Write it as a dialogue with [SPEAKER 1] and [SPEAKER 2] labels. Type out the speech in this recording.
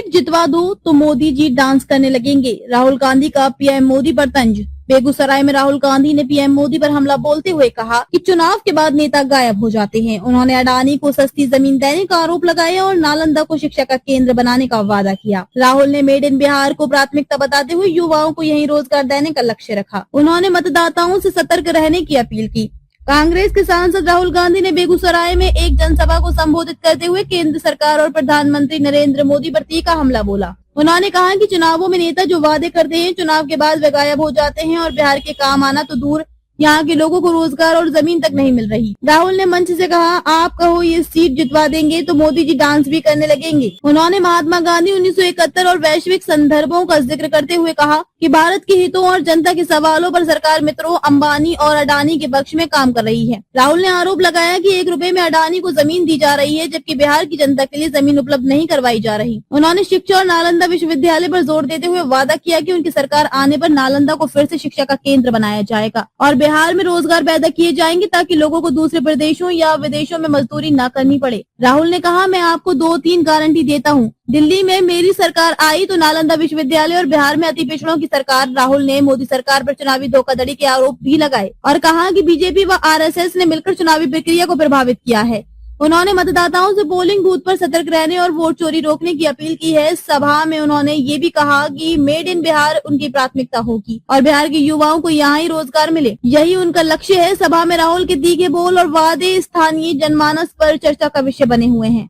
[SPEAKER 1] Seat जितवा दो तो Modi ji dance करने लगेंगे। राहुल गांधी का पीएम मोदी पर तंज। बेगूसराय में राहुल गांधी ने पीएम मोदी पर हमला बोलते हुए कहा कि चुनाव के बाद नेता गायब हो जाते हैं। उन्होंने अडानी को सस्ती जमीन देने का आरोप लगाया और नालंदा को शिक्षा का केंद्र बनाने का वादा किया। राहुल ने मेड इन बिहार को प्राथमिकता बताते हुए युवाओं को यही रोजगार देने का लक्ष्य रखा। उन्होंने मतदाताओं से सतर्क रहने की अपील की। कांग्रेस के सांसद राहुल गांधी ने बेगूसराय में एक जनसभा को संबोधित करते हुए केंद्र सरकार और प्रधानमंत्री नरेंद्र मोदी पर तीखा हमला बोला। उन्होंने कहा कि चुनावों में नेता जो वादे करते हैं चुनाव के बाद वे गायब हो जाते हैं और बिहार के काम आना तो दूर, यहाँ के लोगों को रोजगार और जमीन तक नहीं मिल रही। राहुल ने मंच से कहा, आप कहो ये सीट जितवा देंगे तो मोदी जी डांस भी करने लगेंगे। उन्होंने महात्मा गांधी 1971 और वैश्विक संदर्भों का जिक्र करते हुए कहा कि भारत के हितों और जनता के सवालों पर सरकार मित्रों अंबानी और अडानी के पक्ष में काम कर रही है। राहुल ने आरोप लगाया कि 1 रुपए में अडानी को जमीन दी जा रही है, जबकि बिहार की जनता के लिए जमीन उपलब्ध नहीं करवाई जा रही। उन्होंने शिक्षा और नालंदा विश्वविद्यालय पर जोर देते हुए वादा किया कि उनकी सरकार आने पर नालंदा को फिर से शिक्षा का केंद्र बनाया जाएगा और बिहार में रोजगार पैदा किए जाएंगे ताकि लोगों को दूसरे प्रदेशों या विदेशों में मजदूरी न करनी पड़े। राहुल ने कहा, मैं आपको 2-3 गारंटी देता हूँ। दिल्ली में मेरी सरकार आई तो नालंदा विश्वविद्यालय और बिहार में अति पिछड़ों की सरकार। राहुल ने मोदी सरकार पर चुनावी धोखाधड़ी के आरोप भी लगाए और कहा कि बीजेपी व आरएसएस ने मिलकर चुनावी प्रक्रिया को प्रभावित किया है। उन्होंने मतदाताओं से पोलिंग बूथ पर सतर्क रहने और वोट चोरी रोकने की अपील की है। सभा में उन्होंने ये भी कहा कि मेड इन बिहार उनकी प्राथमिकता होगी और बिहार के युवाओं को यहाँ ही रोजगार मिले, यही उनका लक्ष्य है। सभा में राहुल के तीखे बोल और वादे स्थानीय जनमानस पर चर्चा का विषय बने हुए हैं।